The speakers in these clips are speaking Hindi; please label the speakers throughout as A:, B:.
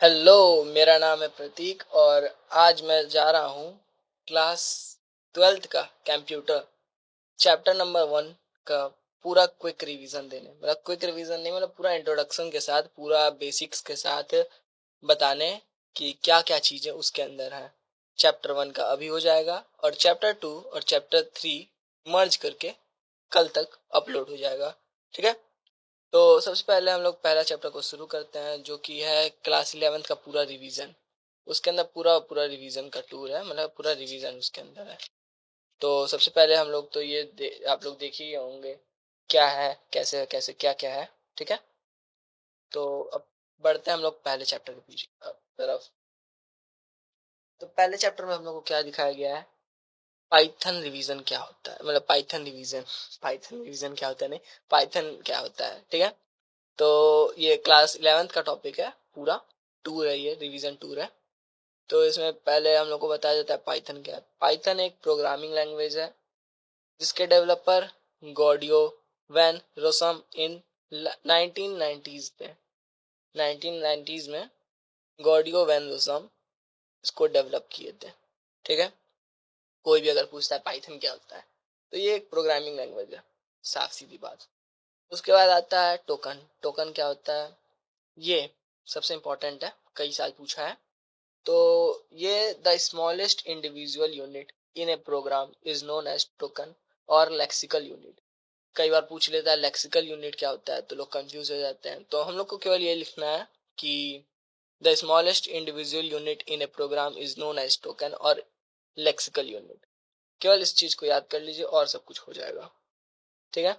A: हेलो, मेरा नाम है प्रतीक और आज मैं जा रहा हूँ क्लास 12th का कंप्यूटर चैप्टर नंबर 1 का पूरा क्विक रिवीजन देने। मतलब क्विक रिवीजन नहीं, मतलब पूरा इंट्रोडक्शन के साथ, पूरा बेसिक्स के साथ बताने कि क्या क्या चीज़ें उसके अंदर हैं। चैप्टर 1 का अभी हो जाएगा और चैप्टर 2 और चैप्टर 3 मर्ज करके कल तक अपलोड हो जाएगा। ठीक है, तो सबसे पहले हम लोग पहला चैप्टर को शुरू करते हैं, जो कि है क्लास 11th का पूरा रिवीजन। उसके अंदर पूरा पूरा रिवीजन का टूर है, मतलब पूरा रिवीजन उसके अंदर है। तो सबसे पहले हम लोग तो आप लोग देख ही होंगे क्या है, कैसे कैसे क्या क्या है। ठीक है, तो अब बढ़ते हैं हम लोग पहले चैप्टर के पीछे तरफ। तो पहले चैप्टर में हम लोग को क्या दिखाया गया है, पाइथन रिवीजन क्या होता है, मतलब पाइथन रिवीजन क्या होता है, नहीं, पाइथन क्या होता है। ठीक है, तो ये क्लास 11th का टॉपिक है, पूरा टूर है, ये रिवीजन टूर है। तो इसमें पहले हम लोग को बताया जाता है पाइथन क्या है। पाइथन एक प्रोग्रामिंग लैंग्वेज है जिसके डेवलपर गॉडियो वैन रोसम इन 1990s में 1990s में गॉडियो वैन रोसम इसको डेवलप किए थे। ठीक है, कोई भी अगर पूछता है पाइथन क्या होता है, तो ये एक प्रोग्रामिंग लैंग्वेज है, साफ सीधी बात। उसके बाद आता है टोकन। टोकन क्या होता है, ये सबसे इम्पोर्टेंट है, कई साल पूछा है। तो ये the smallest individual unit in a program is known as token और लेक्सिकल यूनिट। कई बार पूछ लेता है लेक्सिकल यूनिट क्या होता है, तो लोग कंफ्यूज हो जाते हैं। तो हम लोग को केवल ये लिखना है कि the smallest individual unit in a program is known as token और लेक्सिकल यूनिट। केवल इस चीज को याद कर लीजिए और सब कुछ हो जाएगा। ठीक है,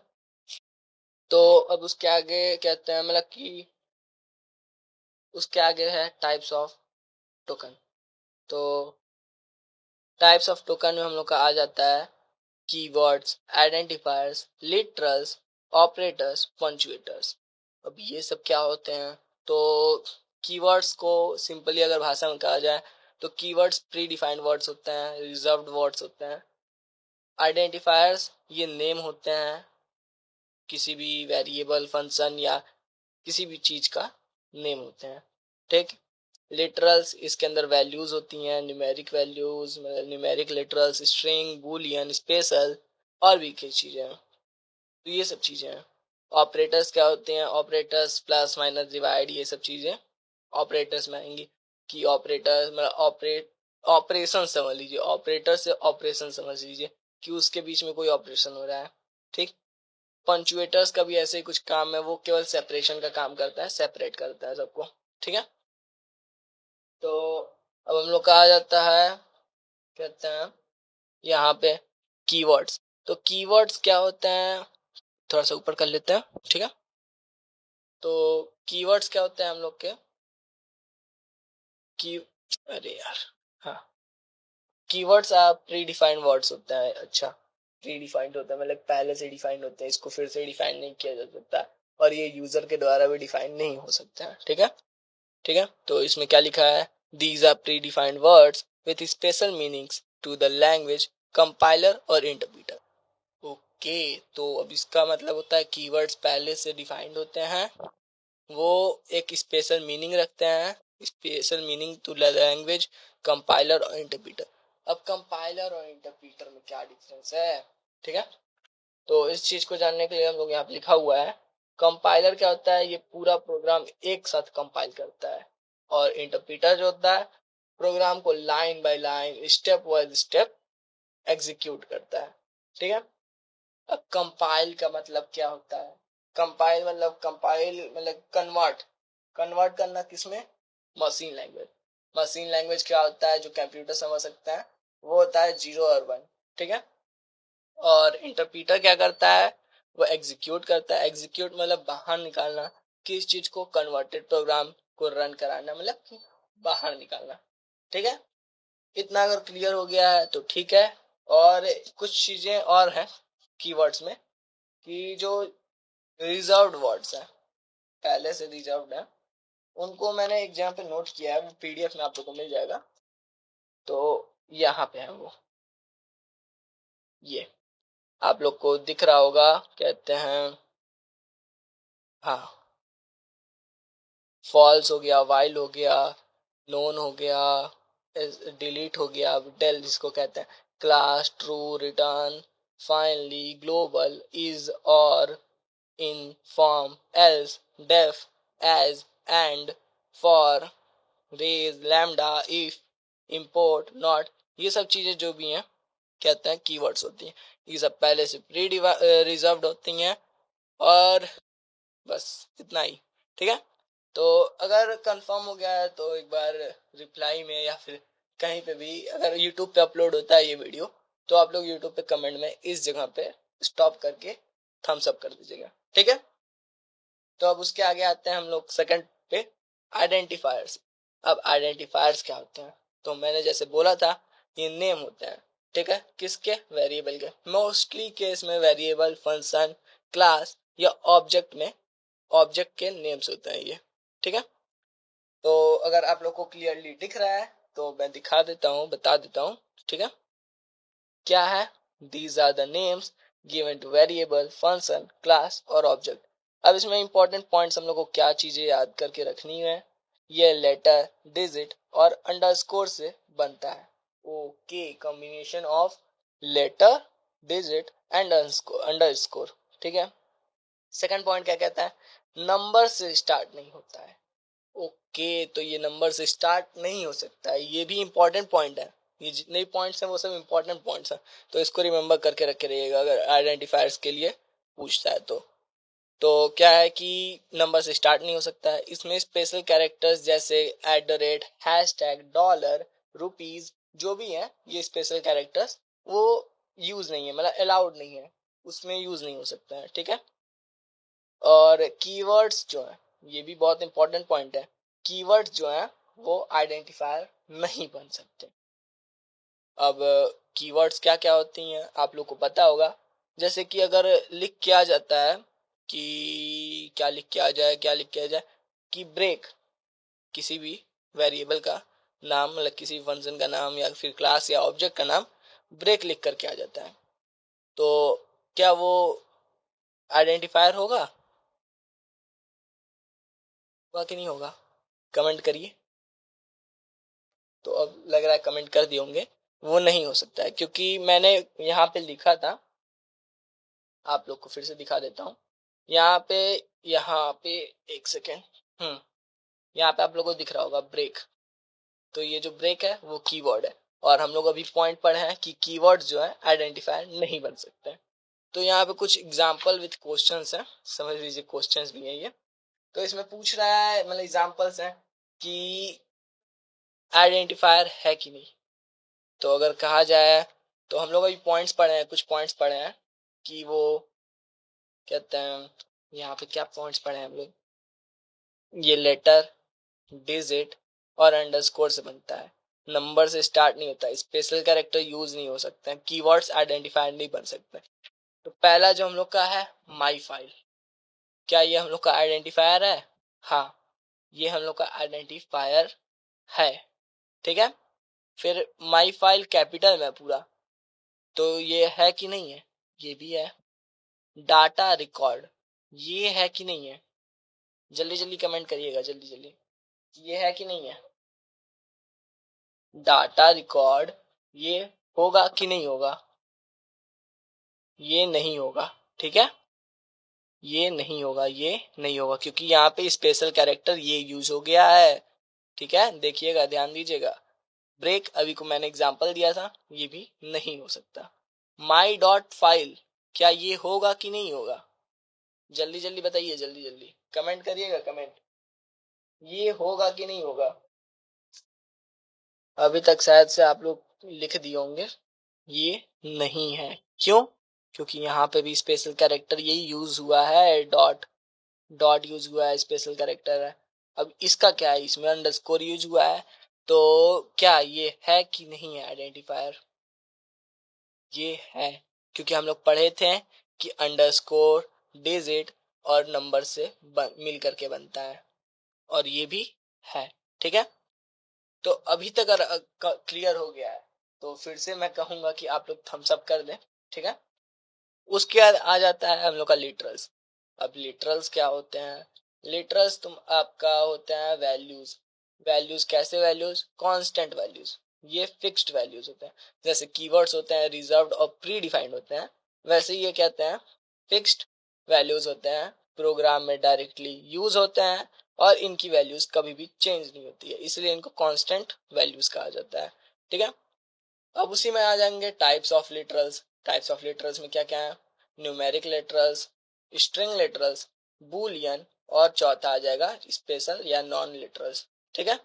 A: तो अब उसके आगे कहते हैं, मतलब कि उसके आगे है टाइप्स ऑफ टोकन। तो टाइप्स ऑफ टोकन में हम लोग का आ जाता है कीवर्ड्स, आइडेंटिफायर्स, लिटरल्स, ऑपरेटर्स, पंचुएटर्स। अब ये सब क्या होते हैं, तो कीवर्ड्स को सिंपली अगर भाषा में कहा जाए तो कीवर्ड्स प्री डिफाइंड वर्ड्स होते हैं, रिजर्व्ड वर्ड्स होते हैं। आइडेंटिफायर्स ये नेम होते हैं किसी भी वेरिएबल, फंक्शन या किसी भी चीज का नेम होते हैं। ठीक, लिटरल्स इसके अंदर वैल्यूज होती हैं, न्यूमेरिक वैल्यूज, मतलब numeric literals, string, Boolean, special और भी कई चीजें हैं। तो ये सब चीजें हैं। ऑपरेटर्स क्या होते हैं, ऑपरेटर्स प्लस माइनस डिवाइड, ये सब चीजें ऑपरेटर्स में आएंगी। कि ऑपरेटर्स मतलब ऑपरेशन समझ लीजिए, ऑपरेटर से ऑपरेशन समझ लीजिए कि उसके बीच में कोई ऑपरेशन हो रहा है। ठीक, पंचुएटर्स का भी ऐसे ही कुछ काम है, वो केवल सेपरेशन का काम करता है, सेपरेट करता है सबको। ठीक है, तो अब हम लोग का आ जाता है, कहते हैं यहाँ पे कीवर्ड्स। तो कीवर्ड्स क्या होते हैं, थोड़ा सा ऊपर कर लेते हैं। ठीक है, तो कीवर्ड्स क्या होते हैं हम लोग के की, अरे यार, हाँ, कीवर्ड्स आप प्री डिफाइंड वर्ड्स होते हैं। अच्छा, प्री डिफाइंड होता है मतलब पहले से डिफाइंड होते हैं, इसको फिर से डिफाइन नहीं किया जा सकता और ये यूजर के द्वारा भी डिफाइन नहीं हो सकता है। ठीक है, ठीक है, तो इसमें क्या लिखा है, these are predefined words with special meanings to the language compiler और इंटरप्रेटर। ओके, तो अब इसका मतलब होता है कीवर्ड्स पहले से डिफाइंड होते हैं, वो एक स्पेशल मीनिंग रखते हैं, special meaning to language compiler और इंटरप्रीटर। अब कंपाइलर और इंटरप्रीटर में क्या डिफरेंस है। ठीक है, तो इस चीज को जानने के लिए हम लोग यहाँ पे लिखा हुआ है, कंपाइलर क्या होता है, ये पूरा प्रोग्राम एक साथ कंपाइल करता है। और इंटरप्रीटर जो होता है, प्रोग्राम को line by line, step wise step execute करता है। ठीक है, अब कंपाइल का मतलब क्या होता है, कंपाइल मतलब कन्वर्ट, कन्वर्ट करना किसमें, मशीन लैंग्वेज। मशीन लैंग्वेज क्या होता है जो कंप्यूटर समझ सकता है, वो होता है 0 और 1। ठीक है, और इंटरप्रीटर क्या करता है, वो एग्जीक्यूट करता है। एग्जीक्यूट मतलब बाहर निकालना, किस चीज को, कन्वर्टेड प्रोग्राम को रन कराना, मतलब कि बाहर निकालना। ठीक है, इतना अगर क्लियर हो गया है तो ठीक है। और कुछ चीजें और हैं कीवर्ड्स में, कि जो रिजर्व्ड वर्ड्स हैं, पहले से रिजर्व्ड है, उनको मैंने एक जगह पे नोट किया है, वो पीडीएफ में आप लोगों को मिल जाएगा। तो यहाँ पे है वो, ये आप लोग को दिख रहा होगा, कहते हैं, हाँ, फॉल्स हो गया, वाइल हो गया, नोन हो गया, डिलीट हो गया, डेल जिसको कहते हैं, class, true, return, finally, global, is, or, in, from, else, def, as, and, for, raise, lambda, if, import, not, ये सब चीजें जो भी हैं कहते हैं कीवर्ड्स होती हैं। ये सब पहले से प्री रिजर्व्ड होती हैं, और बस इतना ही। ठीक है, तो अगर कंफर्म हो गया है तो एक बार रिप्लाई में या फिर कहीं पे भी, अगर यूट्यूब पे अपलोड होता है ये वीडियो, तो आप लोग यूट्यूब पे कमेंट में इस जगह पे स्टॉप करके थम्स अप कर दीजिएगा। ठीक है, तो अब उसके आगे आते हैं हम लोग सेकंड पे, आइडेंटिफायर्स। अब आइडेंटिफायर्स क्या होते हैं, तो मैंने जैसे बोला था ये नेम होते हैं। ठीक है, किसके? वेरिएबल के। मोस्टली केस में वेरिएबल, फंक्शन, क्लास या ऑब्जेक्ट में ऑब्जेक्ट के नेम्स होते हैं ये। ठीक है, तो अगर आप लोग को क्लियरली दिख रहा है तो मैं दिखा देता हूँ, बता देता हूँ। ठीक है, क्या है? These are the names given to variable, function, class और ऑब्जेक्ट। अब इसमें इंपॉर्टेंट पॉइंट्स हम लोग को क्या चीजें याद करके रखनी है, ये लेटर, डिजिट और अंडरस्कोर से बनता है। Okay, combination of letter, digit and underscore. ठीक है, सेकंड पॉइंट क्या कहता है? नंबर से स्टार्ट नहीं होता है। ओके, तो ये नंबर से स्टार्ट नहीं हो सकता है, ये भी इंपॉर्टेंट पॉइंट है। ये जितने भी पॉइंट्स हैं वो सब इंपॉर्टेंट पॉइंट्स हैं, तो इसको रिमेम्बर करके रखे रहिएगा अगर आइडेंटिफायर्स के लिए पूछता है तो क्या है कि नंबर से स्टार्ट नहीं हो सकता है। इसमें स्पेशल कैरेक्टर्स जैसे at the rate, hash tag, dollar, rupees, जो भी हैं ये स्पेशल कैरेक्टर्स, वो यूज नहीं है, मतलब अलाउड नहीं है, उसमें यूज नहीं हो सकता है। ठीक है, और कीवर्ड्स जो है, ये भी बहुत इंपॉर्टेंट पॉइंट है, कीवर्ड्स जो है वो आइडेंटिफायर नहीं बन सकते। अब कीवर्ड्स क्या क्या होती हैं आप लोग को पता होगा, जैसे कि अगर लिख के आ जाता है कि क्या लिख के आ जाए, क्या लिख के आ जाए कि ब्रेक, किसी भी वेरिएबल का नाम, मतलब किसी फंक्शन का नाम या फिर क्लास या ऑब्जेक्ट का नाम ब्रेक लिख करके आ जाता है, तो क्या वो आइडेंटिफायर होगा? होगा कि नहीं होगा? कमेंट करिए। तो अब लग रहा है कमेंट कर दिए होंगे। वो नहीं हो सकता है क्योंकि मैंने यहाँ पे लिखा था, आप लोग को फिर से दिखा देता हूँ। यहाँ पे, यहाँ पे, एक सेकेंड, यहाँ पे आप लोगों को दिख रहा होगा ब्रेक, तो ये जो ब्रेक है वो कीवर्ड है, और हम लोग अभी पॉइंट पढ़े हैं कि कीवर्ड्स जो है आइडेंटिफायर नहीं बन सकते। तो यहाँ पे कुछ एग्जाम्पल विद क्वेश्चंस हैं, समझ लीजिए क्वेश्चंस भी हैं ये। तो इसमें पूछ रहा है, मतलब एग्जाम्पल्स हैं कि आइडेंटिफायर है कि नहीं। तो अगर कहा जाए तो हम लोग अभी पॉइंट्स पढ़े हैं, कुछ पॉइंट्स पढ़े हैं कि वो कहते हैं, यहाँ पे क्या पॉइंट्स पढ़े हैं हम लोग, ये लेटर, डिजिट और अंडरस्कोर से बनता है, नंबर से स्टार्ट नहीं होता है, स्पेशल कैरेक्टर यूज नहीं हो सकते हैं, कीवर्ड्स आइडेंटिफायर नहीं बन सकते। तो पहला जो हम लोग का है माई फाइल, क्या ये हम लोग का आइडेंटिफायर है? हाँ, ये हम लोग का आइडेंटिफायर है। ठीक है, फिर माई फाइल कैपिटल में पूरा, तो ये है कि नहीं है? ये भी है। डाटा रिकॉर्ड, ये है कि नहीं है? जल्दी जल्दी कमेंट करिएगा, जल्दी जल्दी, ये है कि नहीं है? डाटा रिकॉर्ड, ये होगा कि नहीं होगा? ये नहीं होगा। ठीक है, ये नहीं होगा, ये नहीं होगा क्योंकि यहाँ पे स्पेशल कैरेक्टर ये यूज हो गया है। ठीक है, देखिएगा, ध्यान दीजिएगा। ब्रेक अभी को मैंने एग्जांपल दिया था, ये भी नहीं हो सकता। माई डॉट फाइल, क्या ये होगा कि नहीं होगा? जल्दी जल्दी बताइए, जल्दी जल्दी कमेंट करिएगा, कमेंट, ये होगा कि नहीं होगा? अभी तक शायद से आप लोग लिख दिए होंगे, ये नहीं है। क्यों? क्योंकि यहाँ पे भी स्पेशल कैरेक्टर यही यूज हुआ है, डॉट, डॉट यूज हुआ है, स्पेशल कैरेक्टर है। अब इसका क्या है, इसमें अंडरस्कोर यूज हुआ है, तो क्या ये है कि नहीं है आइडेंटिफायर? ये है, क्योंकि हम लोग पढ़े थे कि अंडरस्कोर, डिजिट और नंबर से मिल करके बनता है, और ये भी है। ठीक है, तो अभी तक अगर क्लियर हो गया है तो फिर से मैं कहूंगा कि आप लोग थम्स अप कर दें। ठीक है, उसके बाद आ जाता है हम लोग का लिटरल्स। अब लिटरल्स क्या होते हैं? लिटरल्स तुम आपका होता है वैल्यूज। वैल्यूज कैसे? वैल्यूज कांस्टेंट वैल्यूज, ये फिक्स्ड वैल्यूज होते हैं। जैसे कीवर्ड्स होते हैं रिजर्व्ड और प्री डिफाइंड होते हैं, वैसे ये कहते हैं फिक्स्ड वैल्यूज होते हैं, प्रोग्राम में डायरेक्टली यूज होते हैं और इनकी वैल्यूज कभी भी चेंज नहीं होती है, इसलिए इनको कांस्टेंट वैल्यूज कहा जाता है। ठीक है, अब उसी में आ जाएंगे types of literals. Types of literals में क्या क्या है? Numeric literals, string literals, Boolean, और चौथा आ जाएगा स्पेशल या नॉन लिटरल्स। ठीक है,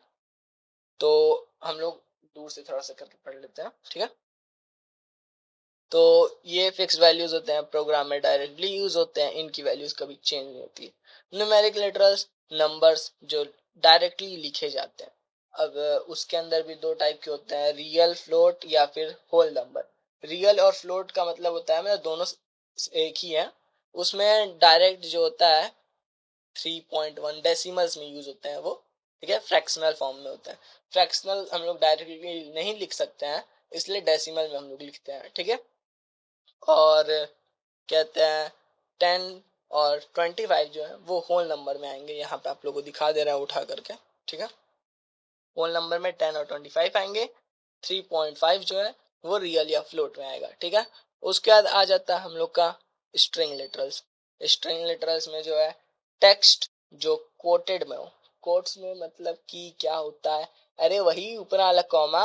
A: तो हम लोग दूर से थोड़ा सा करके पढ़ लेते हैं। ठीक है, तो ये फिक्स वैल्यूज होते हैं, प्रोग्राम में डायरेक्टली यूज होते हैं, इनकी वैल्यूज कभी चेंज नहीं होती है। न्यूमेरिक लिटरल्स नंबर्स जो डायरेक्टली लिखे जाते हैं। अब उसके अंदर भी दो टाइप के होते हैं, रियल फ्लोट या फिर होल नंबर। रियल और फ्लोट का मतलब होता है मतलब दोनों एक ही है। उसमें डायरेक्ट जो होता है 3.1 डेसिमल्स में यूज होते हैं वो। ठीक है, फ्रैक्शनल फॉर्म में होता है। फ्रैक्शनल हम लोग डायरेक्टली नहीं लिख सकते हैं, इसलिए डेसिमल में हम लोग लिखते हैं। ठीक है, और कहते हैं 10 और 25 जो है वो होल नंबर में आएंगे। यहाँ पे आप लोगों को दिखा दे रहा है उठा करके। ठीक है, होल नंबर में 10 और 25 आएंगे। 3.5 जो है वो रियल या फ्लोट में आएगा। ठीक है, उसके बाद आ जाता है हम लोग का स्ट्रिंग लिटरल्स। स्ट्रिंग लिटरल्स में जो है टेक्स्ट जो कोटेड में हो। कोट्स में मतलब कि क्या होता है? अरे वही ऊपर वाला कॉमा,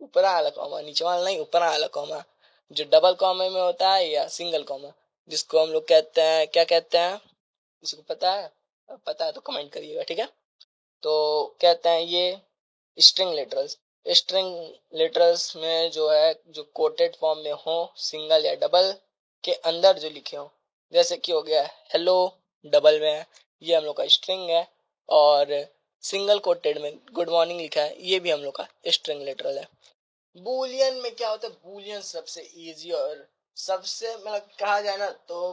A: ऊपर वाला कॉमा, नीचे वाला नहीं, ऊपर वाला कॉमा जो डबल कॉमा में होता है या सिंगल कॉमा, जिसको हम लोग कहते हैं, क्या कहते हैं? किसी को पता है? पता है तो कमेंट करिएगा। ठीक है, तो कहते हैं ये स्ट्रिंग लिटरल्स। स्ट्रिंग लिटरल्स में जो है जो कोटेड फॉर्म में हो, सिंगल या डबल के अंदर जो लिखे हो, जैसे कि हो गया हेलो डबल में है, ये हम लोग का स्ट्रिंग है। और सिंगल कोटेड में गुड मॉर्निंग लिखा है, ये भी हम लोग का स्ट्रिंग लिटरल है। बूलियन में क्या होता है? बूलियन सबसे इजी और सबसे मतलब कहा जाए ना तो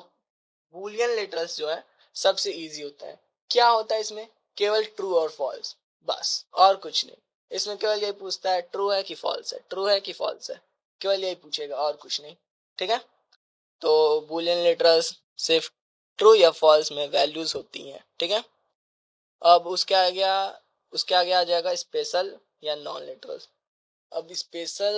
A: बूलियन लिटरल्स जो है सबसे इजी होता है। क्या होता है इसमें? केवल ट्रू और फॉल्स, बस और कुछ नहीं। इसमें केवल यही पूछता है ट्रू है कि फॉल्स है, ट्रू है कि फॉल्स है, केवल यही पूछेगा और कुछ नहीं। ठीक है, तो बूलियन लिटरल्स सिर्फ ट्रू या फॉल्स में वैल्यूज होती हैं। ठीक है, अब उसके आगे आ जाएगा स्पेशल या नॉन लिटरल्स। अब स्पेशल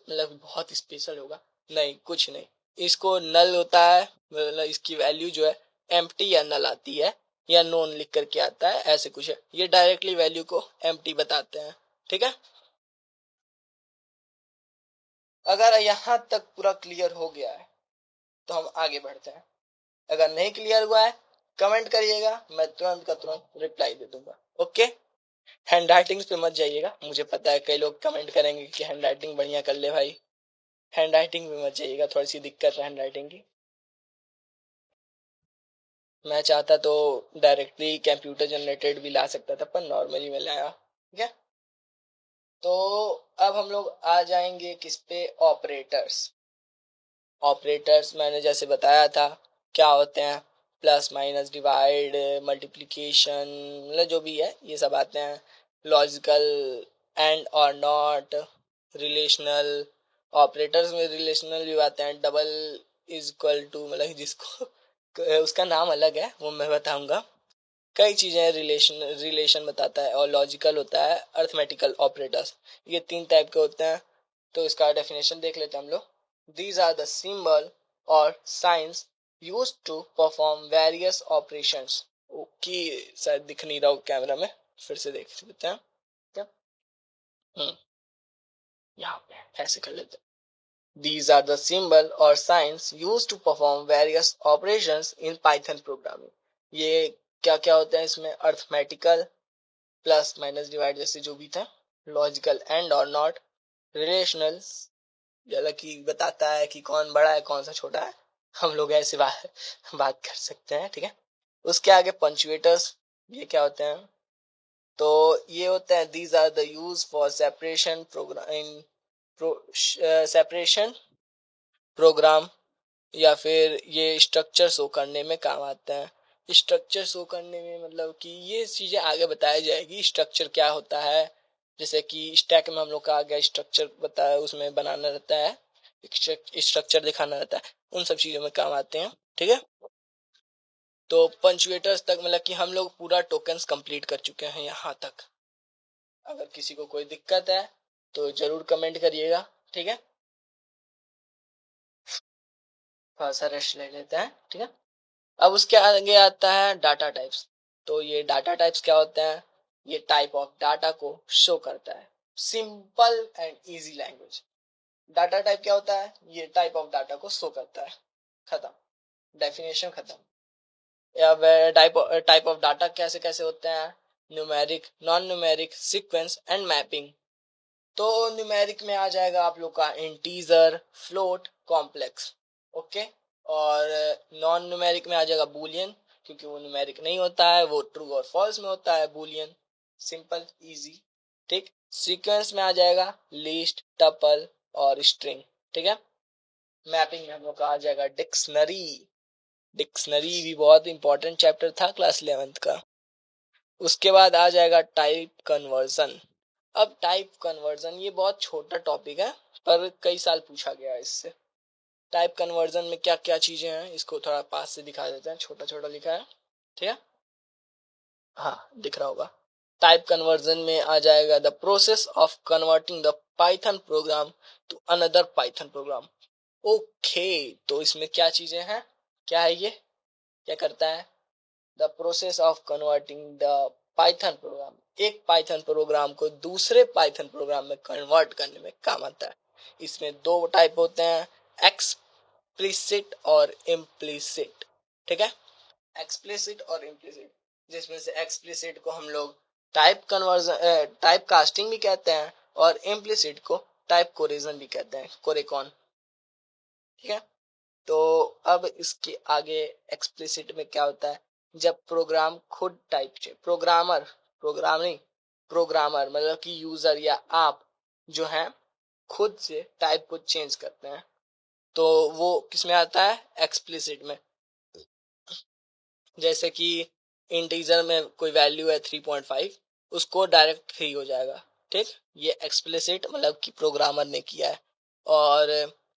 A: मतलब बहुत स्पेशल होगा? नहीं, कुछ नहीं। इसको नल होता है, मतलब इसकी वैल्यू जो है एम्प्टी या नल आती है, या नोन लिख करके आता है, ऐसे कुछ है। ये डायरेक्टली वैल्यू को एम्प्टी बताते हैं। ठीक है, अगर यहाँ तक पूरा क्लियर हो गया है तो हम आगे बढ़ते हैं। अगर नहीं क्लियर हुआ है कमेंट करिएगा, मैं तुरंत का तुरंत रिप्लाई दे दूंगा। ओके, हैंड राइटिंग पे मत जाइएगा, मुझे पता है कई लोग कमेंट करेंगे कि हैंड राइटिंग बढ़िया कर ले भाई। हैंड राइटिंग में मत जाइएगा, थोड़ी सी दिक्कत है हैंड राइटिंग की। मैं चाहता तो डायरेक्टली कंप्यूटर जनरेटेड भी ला सकता था, पर नॉर्मली में लाया। ठीक है, तो अब हम लोग आ जाएंगे किस पे? ऑपरेटर्स। ऑपरेटर्स मैंने जैसे बताया था क्या होते हैं, प्लस माइनस डिवाइड मल्टीप्लिकेशन, मतलब जो भी है ये सब आते हैं। लॉजिकल, एंड और नॉट, रिलेशनल। ऑपरेटर्स में रिलेशनल भी आते हैं, डबल इज इक्वल टू, मतलब जिसको उसका नाम अलग है वो मैं बताऊंगा। कई चीजें रिलेशन रिलेशन बताता है, और लॉजिकल होता है, अर्थमेटिकल ऑपरेटर्स। ये तीन टाइप के होते हैं। तो इसका डेफिनेशन देख लेते हैं हम लोग। दीज आर द सिंबल और signs use to perform various operations. Okay, शायद दिख नहीं रहा हो कैमरा में, फिर से देख लेते हैं। क्या? हम्म, यहाँ पे ऐसे कर लेते हैं। These are the symbol or signs used to perform various operations in Python programming. ये क्या क्या होते हैं इसमें? अर्थमेटिकल, प्लस माइनस डिवाइड जैसे जो भी था, लॉजिकल, एंड और नॉट, रिलेशनल, मतलब कि बताता है कि कौन बड़ा है कौन सा छोटा है, हम लोग ऐसे बात कर सकते हैं। ठीक है, उसके आगे पंचुएटर्स, ये क्या होते हैं? तो ये होते हैं these are the use for separation program in separation program, या फिर ये स्ट्रक्चर शो करने में काम आता है। स्ट्रक्चर शो करने में मतलब कि ये चीजें आगे बताई जाएगी स्ट्रक्चर क्या होता है। जैसे कि स्टैक में हम लोग का आगे स्ट्रक्चर बताया, उसमें बनाना रहता है, स्ट्रक्चर दिखाना रहता है, उन सब चीजों में काम आते हैं। ठीक है, तो पंचुएटर्स तक मतलब कि हम लोग पूरा टोकन्स कंप्लीट कर चुके हैं यहाँ तक। अगर किसी को कोई दिक्कत है तो जरूर कमेंट करिएगा, ठीक है। थोड़ा सा रेस्ट ले लेते हैं, ठीक है। अब उसके आगे आता है डाटा टाइप्स। तो ये डाटा टाइप्स क्या होते हैं? ये टाइप ऑफ डाटा को शो करता है। Simple and easy language. Data type क्या होता है? ये टाइप ऑफ डाटा को शो करता है। खत्म, डेफिनेशन खत्म। अब टाइप ऑफ डाटा कैसे कैसे होते हैं? Numeric, non numeric, sequence and mapping. तो न्यूमेरिक में आ जाएगा आप लोग का इंटीजर, फ्लोट, कॉम्प्लेक्स, ओके। और नॉन न्यूमेरिक में आ जाएगा बूलियन, क्योंकि वो न्यूमेरिक नहीं होता है, वो ट्रू और फॉल्स में होता है बूलियन। सिंपल, इजी, ठीक। सीक्वेंस में आ जाएगा लिस्ट, टपल और स्ट्रिंग, ठीक है। मैपिंग में हम लोग का आ जाएगा डिक्शनरी। डिक्शनरी भी बहुत इंपॉर्टेंट चैप्टर था क्लास 11th का। उसके बाद आ जाएगा टाइप कन्वर्जन। अब टाइप कन्वर्जन ये बहुत छोटा टॉपिक है, पर कई साल पूछा गया है इससे। टाइप कन्वर्जन में क्या क्या चीजें हैं, इसको थोड़ा पास से दिखा देते हैं। छोटा छोटा लिखा है, ठीक है। हाँ, दिख रहा होगा। टाइप कन्वर्जन में आ जाएगा the process of converting the Python program to another Python program. Okay, तो इसमें क्या चीजें हैं, क्या है ये, क्या करता है? The process of converting the Python programme, एक पाइथन प्रोग्राम को दूसरे पाइथन प्रोग्राम में कन्वर्ट करने में काम आता है। इसमें दो टाइप होते हैं, एक्सप्लिसिट और इम्प्लिसिट, ठीक है। एक्सप्लिसिट और इम्प्लिसिट, जिसमें से एक्सप्लिसिट को हम लोग टाइप कन्वर्जन, टाइप कास्टिंग भी कहते हैं, और इम्प्लिसिट को टाइप कोरिजन भी कहते हैं, कोरेकॉन, ठीक है। तो अब इसके आगे एक्सप्लिसिट में क्या होता है? जब प्रोग्राम खुद टाइप से, प्रोग्रामर, प्रोग्राम नहीं, प्रोग्रामर मतलब कि यूजर या आप जो है खुद से टाइप को चेंज करते हैं, तो वो किस में आता है? एक्सप्लिसिट में। जैसे कि इंटीजर में कोई वैल्यू है 3.5, उसको डायरेक्ट 3 हो जाएगा, ठीक। ये एक्सप्लिसिट मतलब कि प्रोग्रामर ने किया है। और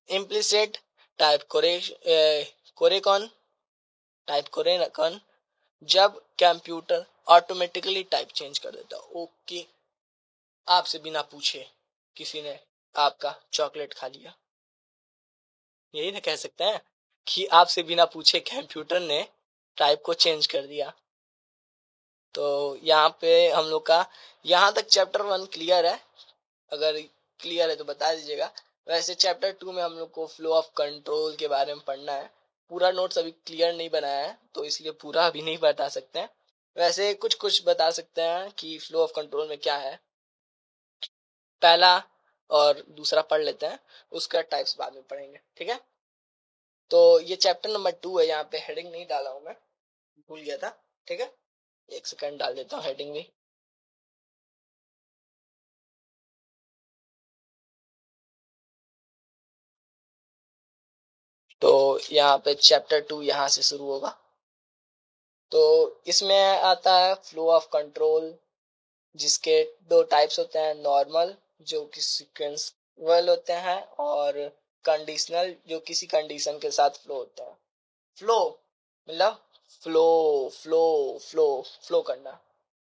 A: इम्प्लिसिट टाइप कोरेकॉन, टाइप कोरेकॉन जब कंप्यूटर ऑटोमेटिकली टाइप चेंज कर देता है। ओके, आपसे बिना पूछे किसी ने आपका चॉकलेट खा लिया, यही ना कह सकते हैं कि आपसे बिना पूछे कंप्यूटर ने टाइप को चेंज कर दिया। तो यहाँ पे हम लोग का यहाँ तक चैप्टर 1 क्लियर है। अगर क्लियर है तो बता दीजिएगा। वैसे चैप्टर 2 में हम लोग को फ्लो ऑफ कंट्रोल के बारे में पढ़ना है। पूरा नोट्स अभी क्लियर नहीं बनाया है, तो इसलिए पूरा अभी नहीं बता सकते हैं। वैसे कुछ कुछ बता सकते हैं कि फ्लो ऑफ कंट्रोल में क्या है। पहला और दूसरा पढ़ लेते हैं, उसका टाइप्स बाद में पढ़ेंगे, ठीक है। तो ये चैप्टर नंबर 2 है, यहाँ पे हेडिंग नहीं डाला हूं मैं, भूल गया था, ठीक है। एक सेकंड डाल देता हूँ हेडिंग भी। तो यहाँ पे चैप्टर 2 यहाँ से शुरू होगा। तो इसमें आता है फ्लो ऑफ कंट्रोल, जिसके दो टाइप्स होते हैं, नॉर्मल जो कि सीक्वेंशियल होते हैं, और कंडीशनल जो किसी कंडीशन के साथ फ्लो होता है। फ्लो मतलब फ्लो, फ्लो, फ्लो, फ्लो करना,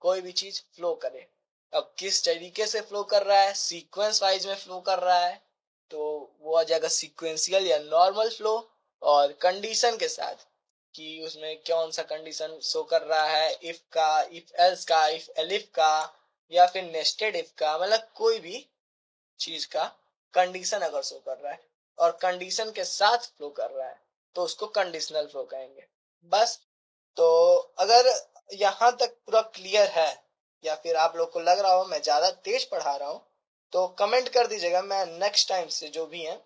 A: कोई भी चीज फ्लो करे। अब किस तरीके से फ्लो कर रहा है, सीक्वेंस वाइज में फ्लो कर रहा है, तो वो आ जाएगा सीक्वेंशियल या नॉर्मल फ्लो। और कंडीशन के साथ कि उसमें कौन सा कंडीशन शो कर रहा है, इफ का, इफ एल्स का, इफ एलिफ का, या फिर नेस्टेड इफ का, मतलब कोई भी चीज का कंडीशन अगर शो कर रहा है और कंडीशन के साथ फ्लो कर रहा है, तो उसको कंडीशनल फ्लो कहेंगे। बस। तो अगर यहाँ तक पूरा क्लियर है, या फिर आप लोग को लग रहा हो मैं ज्यादा तेज पढ़ा रहा हूँ, तो कमेंट कर दीजिएगा। मैं नेक्स्ट टाइम से जो भी है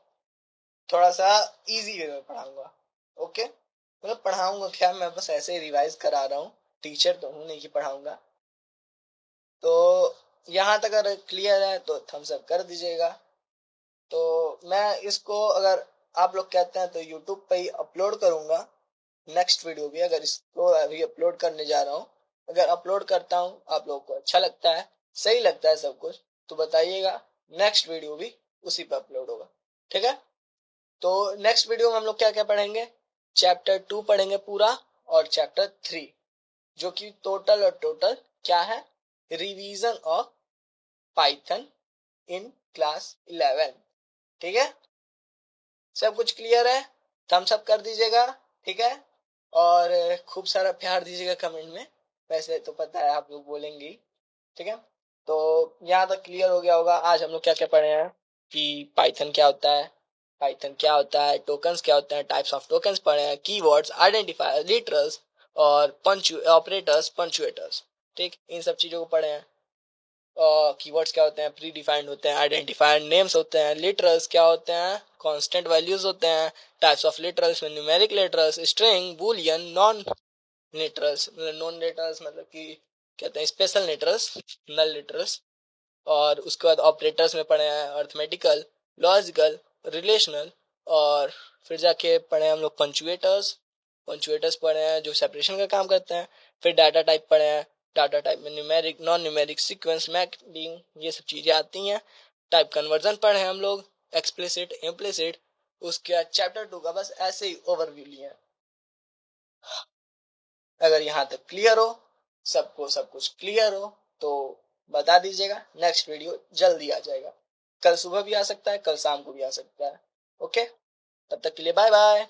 A: थोड़ा सा इजी वे में पढ़ाऊंगा, ओके। मतलब पढ़ाऊंगा क्या, मैं बस ऐसे ही रिवाइज करा रहा हूँ, टीचर तो हूँ नहीं कि पढ़ाऊंगा। तो यहाँ तक अगर क्लियर है तो थम्स अप कर दीजिएगा। तो मैं इसको, अगर आप लोग कहते हैं तो यूट्यूब पे ही अपलोड करूंगा नेक्स्ट वीडियो भी। अगर इसको अभी अपलोड करने जा रहा हूँ, अगर अपलोड करता हूँ आप लोगों को अच्छा लगता है, सही लगता है सब कुछ, तो बताइएगा, नेक्स्ट वीडियो भी उसी पे अपलोड होगा, ठीक है। तो नेक्स्ट वीडियो में हम लोग क्या क्या पढ़ेंगे? चैप्टर 2 पढ़ेंगे पूरा, और चैप्टर 3, जो कि टोटल क्या है, revision of Python in class 11। ठीक है, सब कुछ क्लियर है? थम्स अप कर दीजिएगा, ठीक है, और खूब सारा प्यार दीजिएगा कमेंट में। वैसे तो पता है आप लोग बोलेंगे ही, ठीक है। तो यहाँ तक क्लियर हो गया होगा। आज हम लोग क्या क्या पढ़े हैं कि पाइथन क्या होता है, टोकन्स क्या होता है, टाइप्स ऑफ टोकन्स पढ़े हैं, कीवर्ड्स, आइडेंटिफायर, लिटरल्स और ऑपरेटर्स, पंचुएटर्स। ठीक, इन सब चीजों को पढ़े हैं। कीवर्ड्स क्या होते हैं, प्री डिफाइंड होते हैं, आइडेंटिफायर नेम्स होते हैं, लिटरल्स क्या होते हैं, कांस्टेंट वैल्यूज होते हैं, टाइप्स ऑफ लिटरल्स में numeric literals, string, Boolean, non literals, non literals मतलब कि कहते हैं स्पेशल लिटरल्स, नल लिटरल्स। और उसके बाद ऑपरेटर्स में पढ़े हैं अर्थमेटिकल, लॉजिकल, रिलेशनल, और फिर जाके पढ़े हम लोग पंचुएटर्स पढ़े हैं जो सेपरेशन का काम करते हैं। फिर डाटा टाइप पढ़े हैं, डाटा टाइप में numeric, non numeric, sequence, mapping, ये सब चीजें आती हैं। टाइप कन्वर्जन पढ़े हैं हम लोग, एक्सप्लिसिट, इम्प्लिसिट। उसके बाद चैप्टर 2 का बस ऐसे ही ओवरव्यू लिया। अगर यहाँ तक क्लियर हो, सबको सब कुछ क्लियर हो तो बता दीजिएगा, नेक्स्ट वीडियो जल्दी आ जाएगा। कल सुबह भी आ सकता है, कल शाम को भी आ सकता है। ओके, तब तक के लिए बाय बाय।